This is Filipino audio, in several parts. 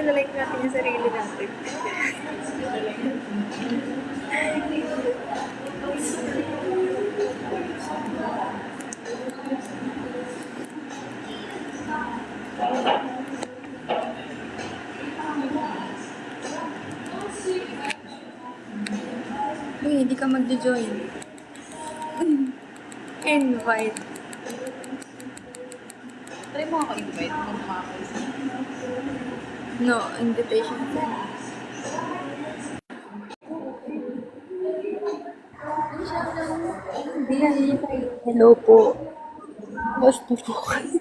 ilalike natin yung sarili natin. Uy, hindi ka mag-join. Invite. Try mo ako invite kung makakaisa. No, invitation send. Hello po. Gusto po kayo.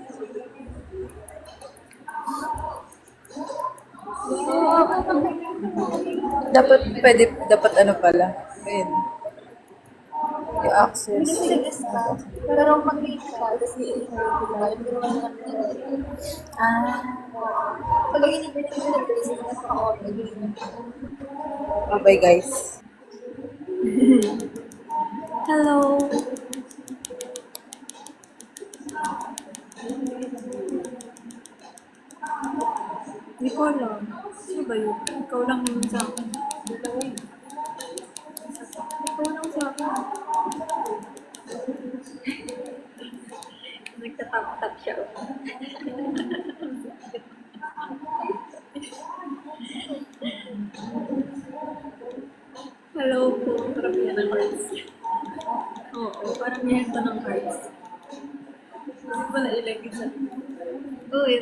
Dapat ano pala. Ayun. Yung access. Pero mag-meet ka, kasi i-invite ko ba? Hindi naman lang. Pag i-invite ko na guys, naka-order. Bye guys. Hello. Hindi ko alam. Sino ba yun? Ikaw lang naman sa akin. Ikaw lang sa akin. Nagtatap-tap siya. Hello po. Parang yan ng cards. Oo, parang yan to ng cards. Hindi ko na ilagay sa... Uy.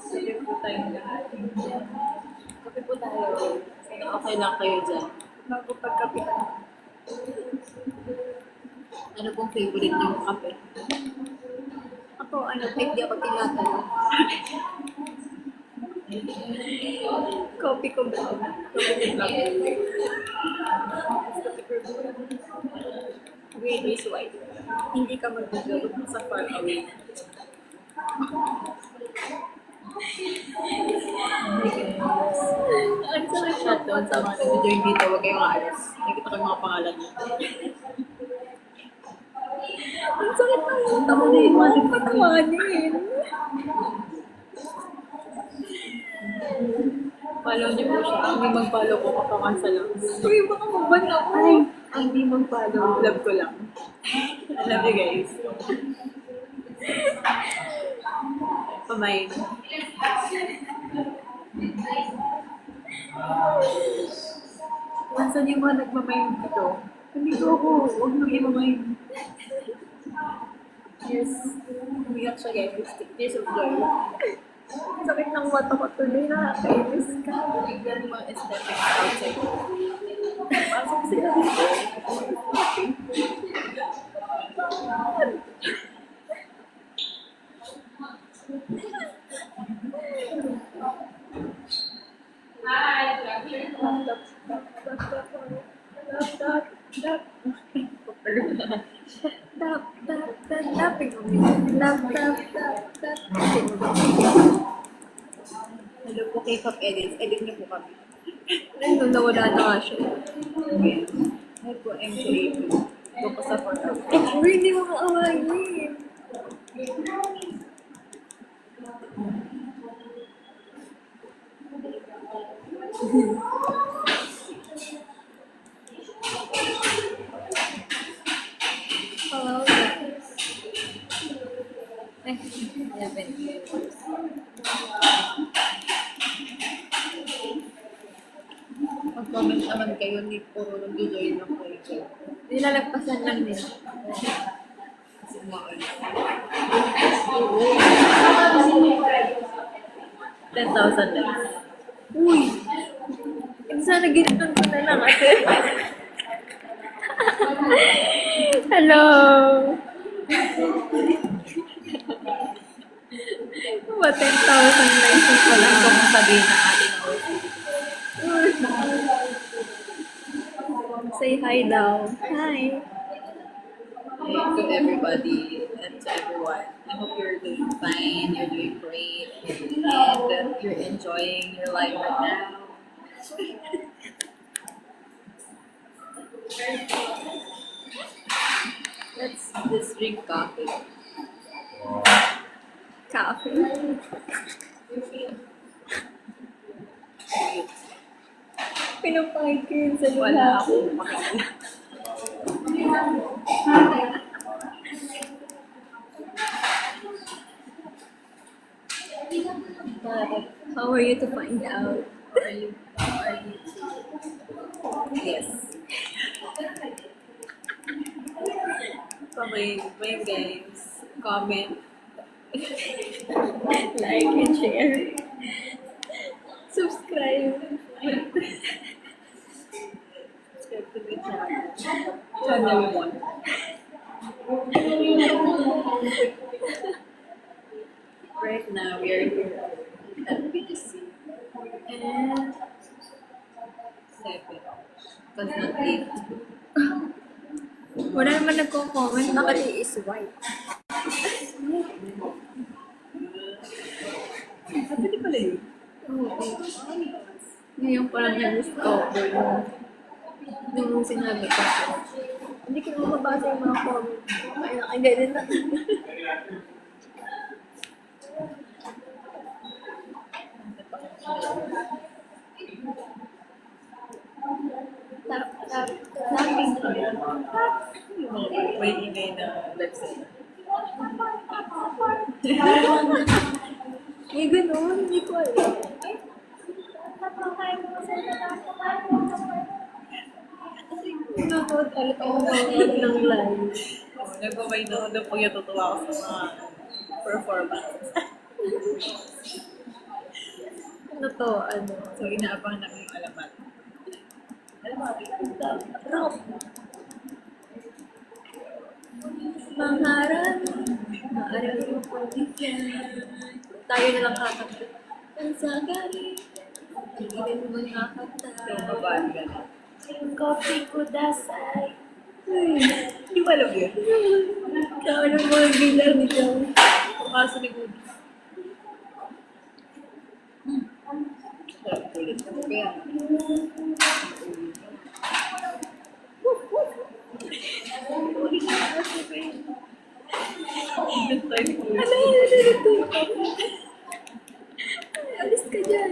Sige po tayo lahat. Kape po tayo. Sana okay lang kayo dyan. Bago pagkapitan. Ano pong favorite yung kape? Ako, hindi ako tinatanong. Coffee ko brown. Coffee black. Green is white. Hindi ka mag-joke sa far away. Ano sa shutdown sa mga nag-join dito, huwag kayong aalis. Nakikita ko yung mga pangalan niyo. Ang sakit ng utak ko na yung pagkamanin. Follow niyo po siya. Ang hindi mag-follow ko, kapakansa lang. Uy, baka maban ako. Ay, ang hindi mag-follow, love ko lang. I love you guys. Pamain. Nasaan yung mga nagmamayin dito? Nandito ako. Huwag nang imamayin. Cheers. Umiyak siya guys. Tears of joy. Ang sakit ng mata ko tuloy. Nakakainis ka. Bigyan mo mga aesthetics outside. Pasok sila dito. Hello po K-pop edits. Edit niyo po kami. Ayun, nawala na nga siya. Hello po M3. Ito po sa photo. Uy, hindi mo maawayin. Hello, guys. 11. Mag-comment naman kayo, hindi puro nag-join lang kayo. Nilalagpasan lang nila. Kasi umaan. 10,000 likes. Uy! Sana ginitan ko na lang ate. Hello! Ba 10,000 likes pa Walang lang. kung sabihin ng ating host. Say hi daw. Hi! To everybody and to everyone. I hope you're doing fine, you're doing great, and you're enjoying your life right now. Let's drink coffee. Cafe. Pinapakit ko yun sa Wala luha. akong pakinggan. But how are you to find out? Are you? Yes. Okay, guys. Comment. Like and share. Subscribe. Subscribe to my channel. Channel 1. Right now, we are here at BGC. And 7. Because not 8. Wala naman nagko-comment na kasi is white. Pwede pala yun. Oo. Ngayon parang na-discover nung sinabi ko. Hindi ko naman mabasa yung mga comment. Kaya nakagalit na. Tapping. May ingay na website. May ganun, hindi ko alam. Nanonood ulit ako ng live. Nagpapay na doon po yung tutuwa ako sa mga performance. Ano to? Ano? So, inaabang namin yung alamat. Alamat. Rock. Mangarap. Maaral yung pagkikyan. Tayo na lang kakanta. Ang sagari. Hindi mo nakakanta. Yung babaan ka na. Coffee ko dasay. Hindi mo alam yun. Kaya ng mga bilang nito. Pumasok ni Goody. Ulit na po yan. Alis ka dyan.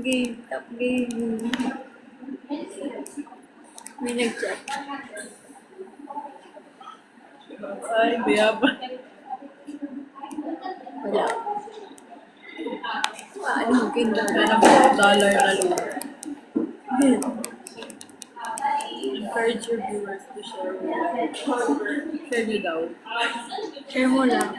Game, top game. May nag-chat. Ay, hindi ba? Wala. Paano ganda? Ano po, dollar na lower. Encourage your viewers to share. Share nyo daw. Share mo lang.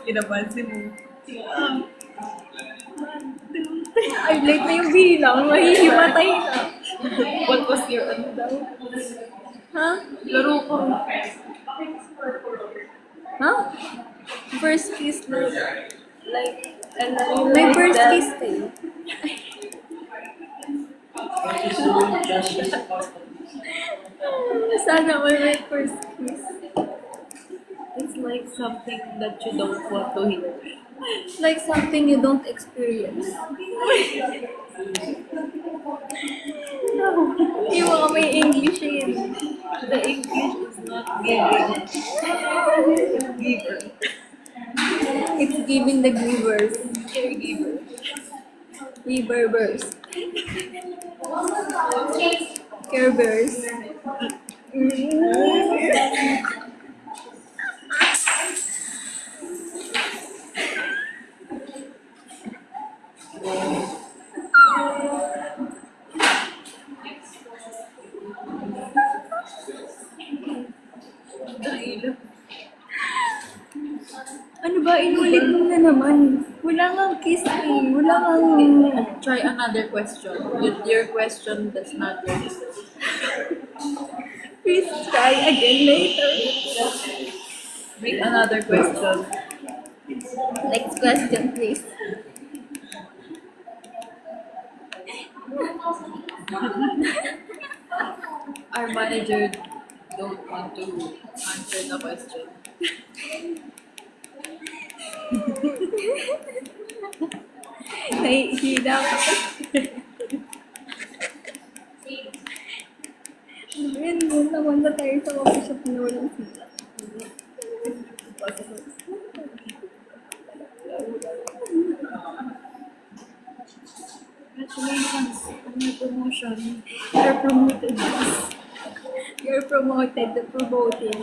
Kinapansin mo. Ay, late na yung bilang. Mahihimatay na. What was your ano daw? Ha? Laro ko. Ha? First kiss na. Like, May first kiss eh. Sana all my first kiss. It's like something that you don't want to hear. It's like something you don't experience. Yung mga may English yun. The English is not giving. Giver. It's giving the givers. Caregiver. Giverbers. Carebers. Ano ba? Inulit mo na naman. Wala nga kiss eh. Wala nga. Try another question. Your question does not work. Please try again later. Make another question. Next question, please. Our manager don't want to answer the question. Nahihila ka. Ayun, naman na tayo sa coffee shop na walang sila. Congratulations on your promotion. You're promoted. You're promoted to promoting.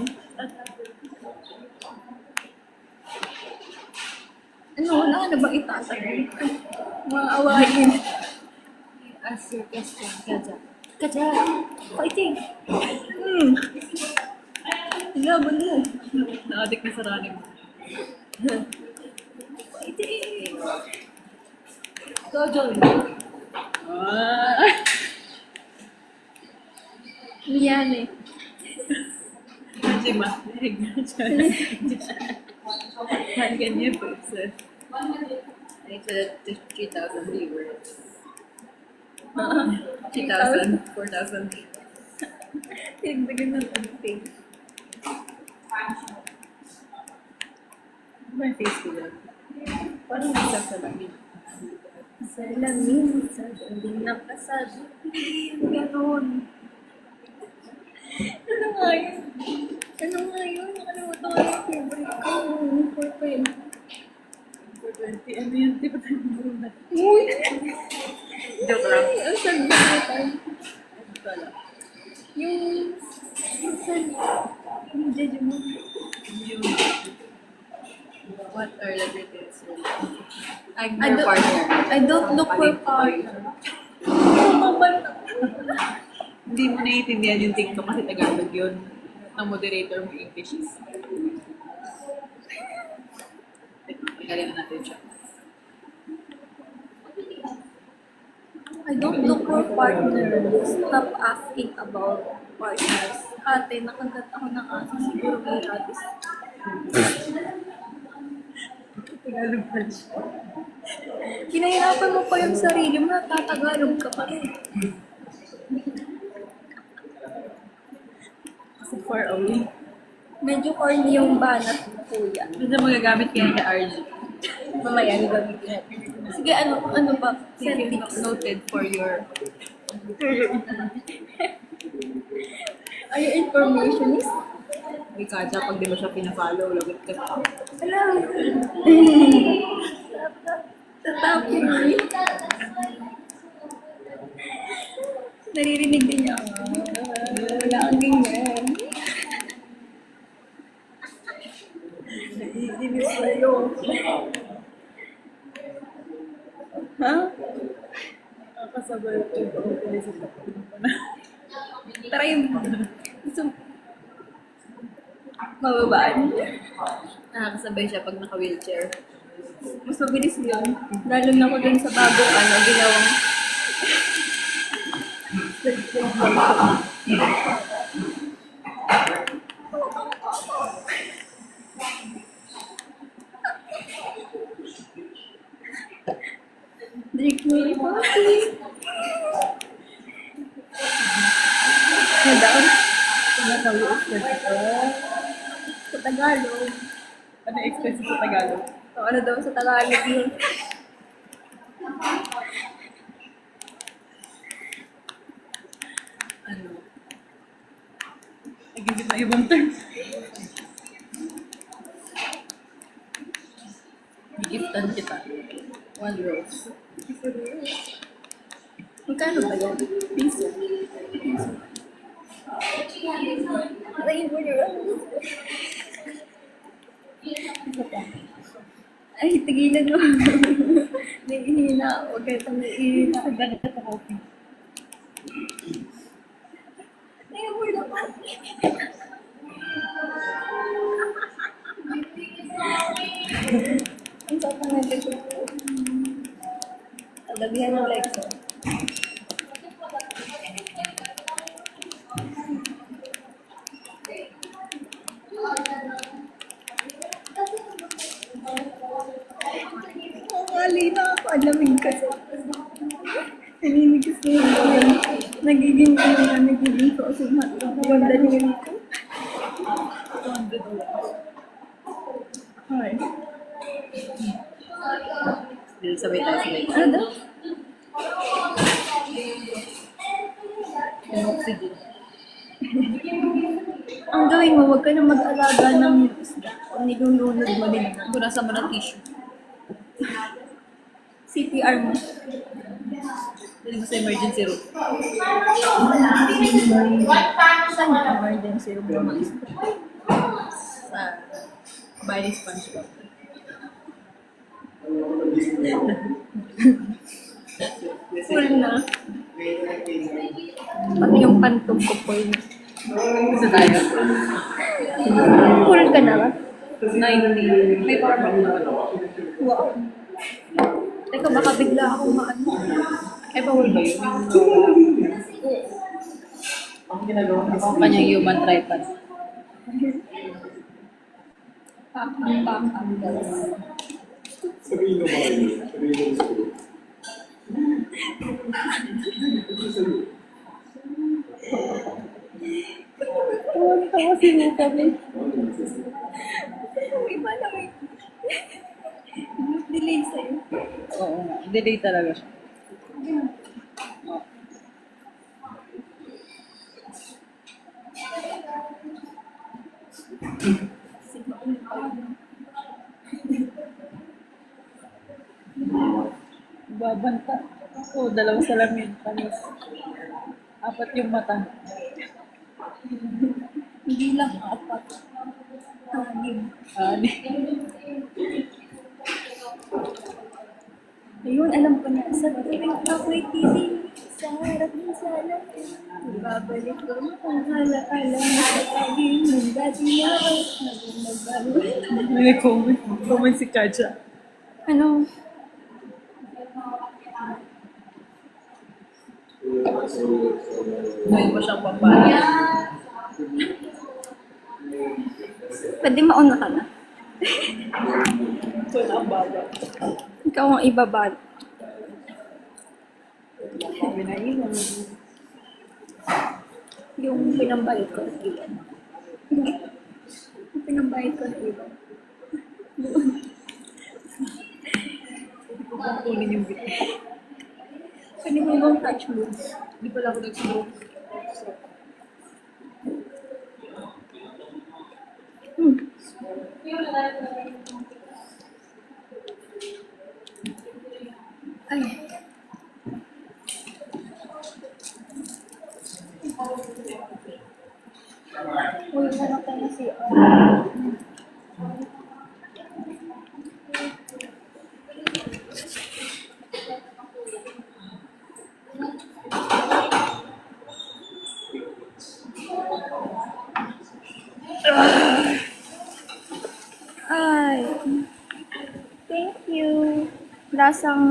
Ano, wala ka na ba itatanong? Mga awayin. Ask your question, Kaja. Kaja, fighting! Laban mo. Naadik na sa running. Fighting! Go, Joey. Yan eh. Kasi mahilig na siya. Man ganyan po, sir. I said 3,000 viewers. 3,000, 4,000. Tinagdagan ng unpaid. May face ko yan. Parang nasa salamin. Salamin sa galing ng kasado. Ganon. Ano nga yun? Ano nga yun? Nakalimutan ko yung favorite ko. 420. Ano yun? Di ba tayo muna? Uy! Joke lang. Ang sabitan. Ano pala? Yung judge mo. Yung... What are the details? I'm I your don't- partner. I don't look for partner. Hindi mo naiintindihan yung TikTok kasi Tagalog yun. Ang moderator mo English is. Magaling natin siya. I don't look for partners. Stop asking about partners. Ate, nakagat ako ng aso. Siguro may rabies. Tagalog pa siya. Kinahirapan mo pa yung sarili mo, natatagalog ka pa rin. Kasi far away. Medyo corny yung banat mo, kuya. Medyo magagamit kaya kay RG. Mamaya, nagamitin natin. Sige, ano ba? Take Send it tips. noted for your... Are you informationist? May Kaja, pag di mo siya pinafollow, lagot ka. Hello. Tatapin mo. Naririnig din niya. Wala kang ganyan. Naiinis sa'yo. Ha? Nakakasabay ko yung sa Try mo. Gusto mo. Mababaan. Nakakasabay siya pag naka-wheelchair. Mas mabilis yun. Lalo na ko dun sa bagong ginawang drink me coffee. Madam, Naka-wheelchair ito. sa Tagalog. Ano expensive sa Tagalog? O ano daw sa Tagalog yun? Ano? Nag-isip na ibang term. Gigiftan kita. 1 rose. Magkano ba yan? Piso. Piso. Ay, ay, tigilan mo. Nahihina. Huwag ka itong nahihina. Ganit sa coffee. Ay, wala pa. Ang sarap ng nagkito. Alabihan ng legs. Halina ako, alamig kasi. Naninig kasi yun. Nagiging ko kasi hotdog yung daliri ko. 200 lang. Ay. Dito sabay tayo sabay. Ano daw? Yung oxygen. Ang gawin mo, huwag ka na mag-alaga ng isda. Kung nilulunod mo din naman. Punasan mo ng tissue. CPR mo. Dali mo sa emergency room. Saan yung emergency room ng mga isda? Sa bahay ni SpongeBob. Full na. Pati yung pantog ko full na. Isa tayo. Full ka na ba? 90. May power bank naman ako. Wow. Teka, baka bigla ako maano. Ay, bawal ba yun? Ang ginagawa ng kanyang human tripod. Pakang daw. Sabihin mo ba kayo? Sabihin mo sa ulo. Tuwan ka kasi mo kami. Iba na may delay sa'yo. Oo nga. Delay talaga siya. Babanta. Oo, dalawang salamin. Panis. Apat yung mata. Hindi lang apat. Anim. Ani. Ayun, alam ko na. Sa tuwing ako'y titig sa harap ng sala, babalik ko ang alaala mo sa taging ng dati na ako. Nagbago. May comment. Comment si Kaja. Ano? Ngayon pa siyang pampaya. Pwede mauna ka na. Ito na ang baga. Ikaw ang ibaba. Sabi na yun. Yung pinambayad ko ng iba. Yung pinambayad ko ng iba. Kukunin yung bit. Pwede mo bang touch mo? Hindi pala ako nag-smoke. Ay. Uy, hanap tayo na si Ay. Thank you. Lasang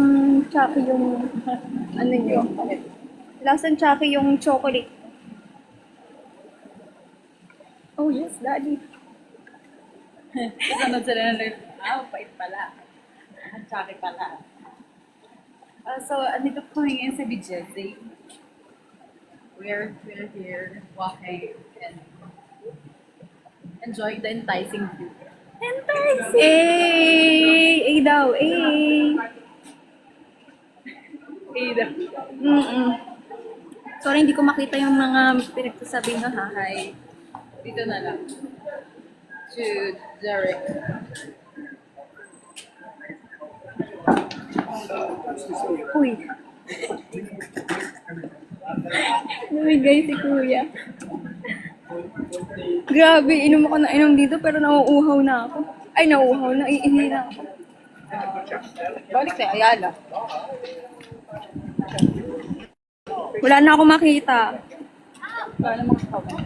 tsaka yung ano yun? Lasang tsaka yung chocolate. Oh yes, daddy. Kasunod sila na rin. Pait pala. Ang tsaki pala. So, andito po ngayon sa BJZ. We're here walking and enjoying the enticing view. A daw, A. Ada. Sorry, hindi ko makita yung mga pinagsasabi ng hahay. Dito na lang. To Derek. Uy. Namigay si kuya. Grabe, inom ako na inom dito pero nauuhaw na ako. Ay, nauuhaw na. Iihi na ako. Balik tayo, Ayala. Wala na ako makita. Paano mga kawan?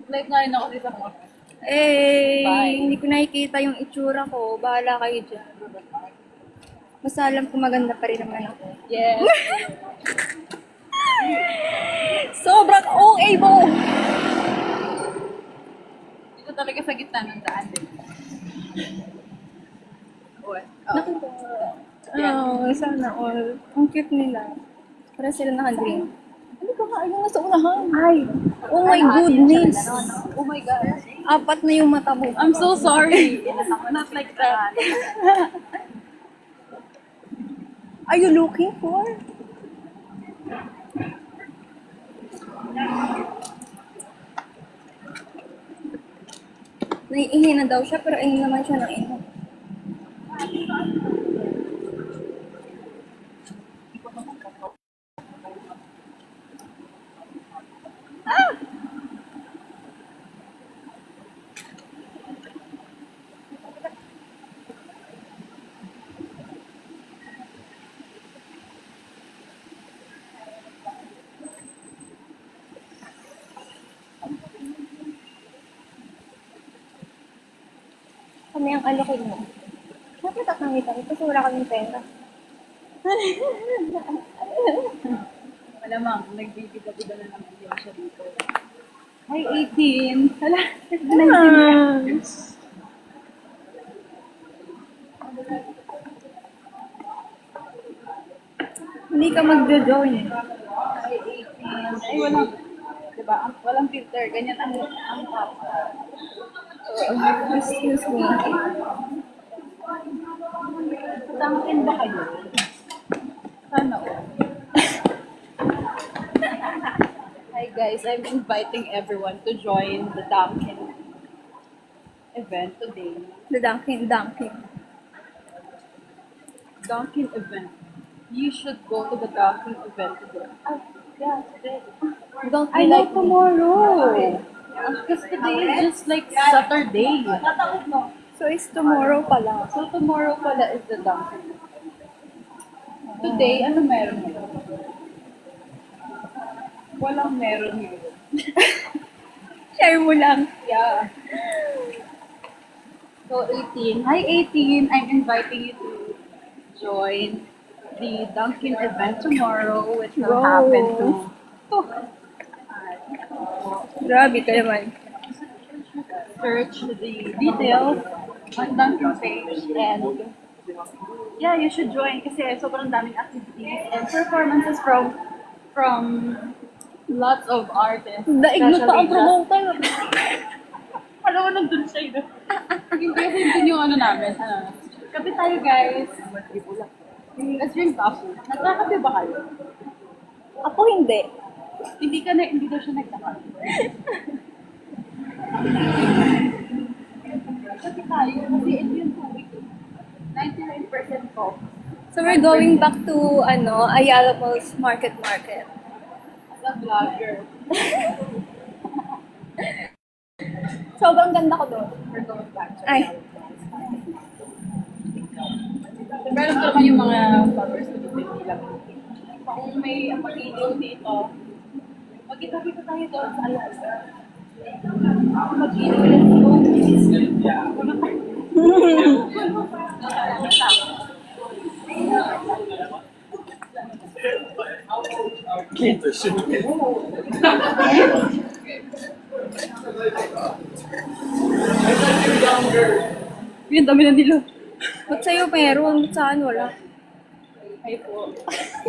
Like nga rin ako dito mo. Bye. Hindi ko nakikita yung itsura ko. Bahala kayo dyan. Basta alam ko maganda pa rin naman ako. Yes. Sobrang OA mo! Dito talaga sa gitna ng daan din. What? Nakita ko. Sana all. Ang cute nila. Para sila naka-green. Ano ka kain na sa unahan? Ay, Oh my goodness. Oh my God. Apat na yung mata mo. I'm so sorry. Not like that. Are you looking for? Naiihi na daw siya, pero ihi naman siya ng ihi. Kami ang alokay mo. Siyempre tatanggitan kasi wala kaming pera. Malamang, nagbibida-bida na naman din siya dito. Hi, 18. Hala, 19 years. Hindi ka magjo-join. Hi, 18. Ay, walang, diba, walang filter. Ganyan ang top. Excuse me. Tangin ba kayo? Sana all. Hi guys, I'm inviting everyone to join the Dunkin event today. The Dunkin. Dunkin event. You should go to the Dunkin event today. Oh, yeah, today. Don't I be like like me. tomorrow. Because today is just like Saturday. So it's tomorrow pala. So tomorrow pala is the Dunkin. Today, ano meron mo? Walang meron yun. Share mo lang. Yeah. So 18. Hi 18. I'm inviting you to join the Dunkin event tomorrow, which will Wow. happen to Grabe ka naman. search the details on Dunkin page and yeah, you should join kasi sobrang daming activities and performances from lots of artists. Daig mo pa ang Especially promoter. alam mo, nandun siya yun. Hindi kasi yun yung ano namin. Kape tayo, guys. Let's drink coffee. Nagkakape ba kayo? Ako hindi. Hindi daw siya nagkakape. Kape tayo. Kasi ito yung tubig. 99% coffee. So we're going back to Ayala Malls Market. As a vlogger. Sobrang ganda ko doon. We're going back to Ay. Meron ko naman yung mga followers ko dito yung ilang. Kung may mag-iliw dito, magkita-kita tayo doon sa Ayala. Mag-iliw lang Kita siya. Yung dami na nila. Ba't sa'yo meron? Ba't saan wala? Ay po.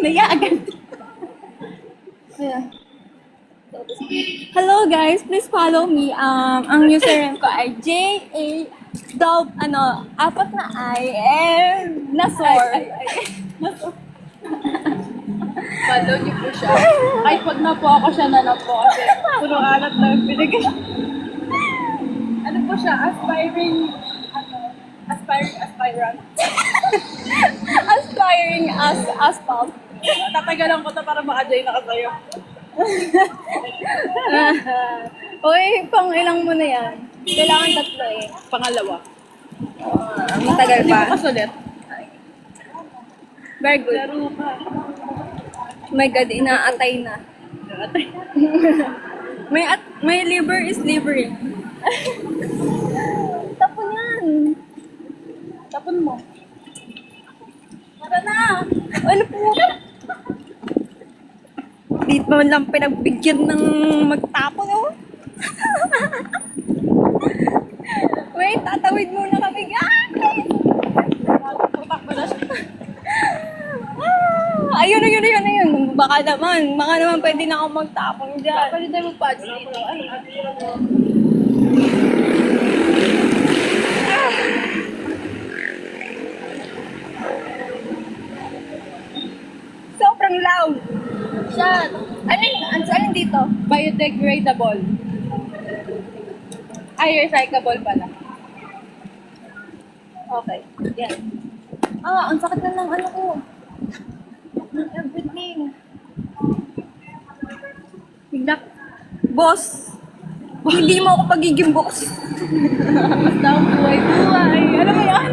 Naya agad. Ayan. Hello guys, please follow me. Ang username ko ay apat na I, Nasor. Follow niyo po siya. Kahit pag na po ako siya na lang po kasi puro alat na yung binigay. Ano po siya? Aspirant. Aspiring as asphalt. Tatagalan ko to para maka-join ako sa'yo. Uy, pang ilang mo na yan? Kailangan 3 eh. Pangalawa. Matagal Hindi pa. ko kasulit. Very good. Laro ka. Oh my God, inaatay na. May liver is liver eh. Tapon yan. Tapon mo. Tara na! Ano po? Di mo lang pinagbigyan ng magtapon, oh. Wait, tatawid muna kami, guys! Tutak mo na siya. Ayun. baka naman pwede na ako magtapong dyan. Pwede tayo mag-patch dito. Ay, Sobrang loud. shot! Alin dito? Biodegradable. Ay, recyclable pala. Okay. Yan. Ang sakit na ng ano ko. Ng everything. Bigla. Boss. Hindi mo ako pagiging boss. Basta ang buhay-buhay. Ano ba yan?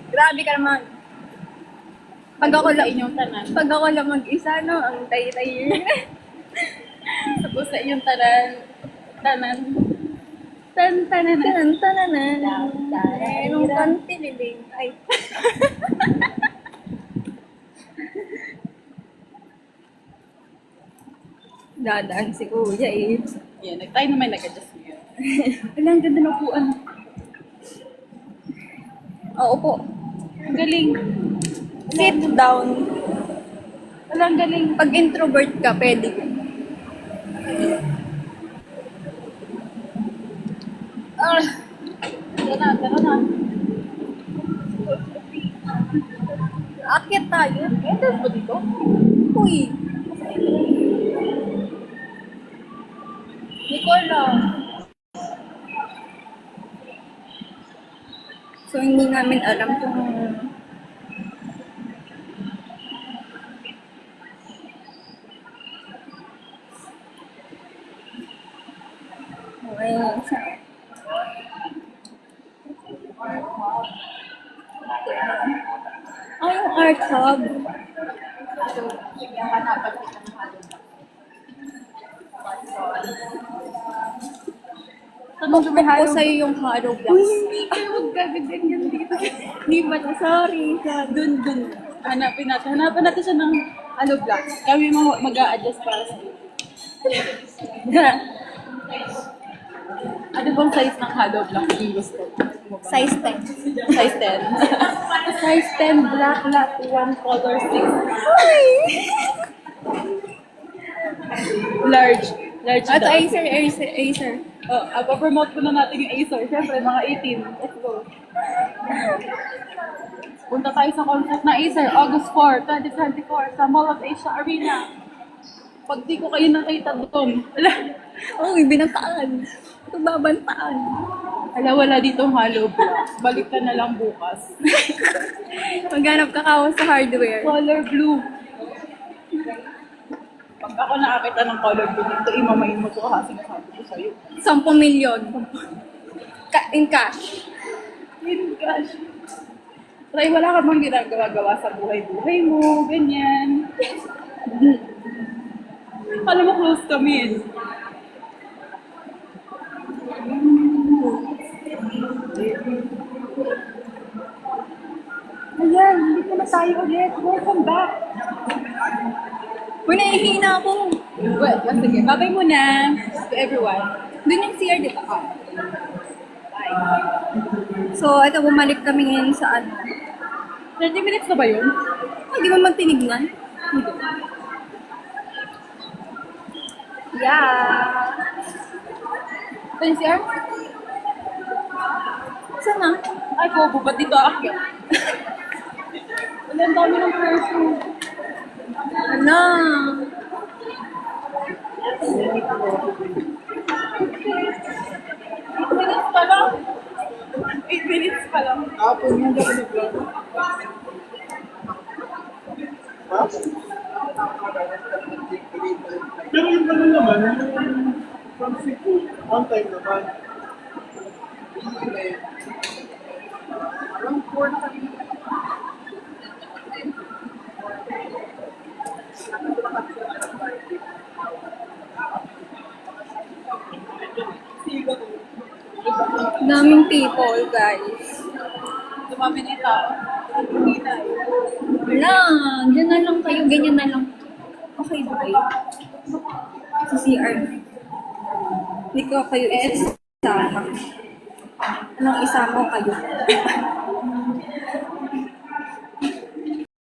Grabe ka naman. Pag ako lang, inyong tanan. pag ako lang mag-isa, no, ang tayo-tayo. Tapos sa inyong tanan. Tanan. Tan-tanan. Tan-tananan. Nung pantililing. Ay. Dadaan si Kuya eh. Yan, tayo naman nag-adjust ngayon. Wala, ang ganda ng upuan. Oo po. Ang galing. Sit down. Wala, ang galing. Pag introvert ka, pwede. Tara na. Aakyat tayo. Enter ba dito? Uy. Nicola. So, hindi namin alam kung ayun siya. Ay, yung art hub. Magpapok ko sa'yo yung hollow blocks. Kayo magkagagan yan dito. Di ba na? Sorry. Dun. Hanapin natin siya ng hollow blocks. Kami mag-a-adjust para sa iyo. Ano bang size ng hollow block yung gusto? Size 10. Size 10. Size 10 black lot, one color 6. Large. Large At daw. Acer. Papromote ko na natin yung Acer. Siyempre, mga 18. Let's go. Punta tayo sa concert na Acer, August 4, 2024, sa Mall of Asia Arena. Pag di ko kayo nakita doon, Uy, binataan. Ito babantaan. wala dito hollow block. Balik ka na lang bukas. Maghanap ka kawas sa hardware. Color blue. Pag ako nakakita ng color blue dito, imamayin mo ito kasi nasabi ko sa'yo. 10 milyon. In cash. In gosh. Try, wala ka bang ginagawa-gawa sa buhay-buhay mo, ganyan. Alam mo, close kami eh. Ayan, dito na tayo ulit. Welcome back. Uy, nahihina ako. Well, sige. Babay muna to everyone. Doon yung CR, di ba? So, ito, bumalik kami ngayon sa ano. 30 minutes na ba yun? Hindi mo magtinignan? Hindi. Yeah. Ito yung CR? Saan na? Ay, bobo, ba't dito aakyat? Wala, ang dami ng perfume. Ano? 8 minutes pa lang. 8 minutes pa lang. Kapon mo daw na vlog. Ha? Pero yung gano'n naman, yung from Cebu, one time naman. Around 4 na kami. Daming people, guys. Dumami na yung tao. Hindi na eh. Wala, dyan na lang kayo, ganyan na lang. Okay ba kayo? Sa CR. Hindi ko kayo isama. Anong isama ko kayo?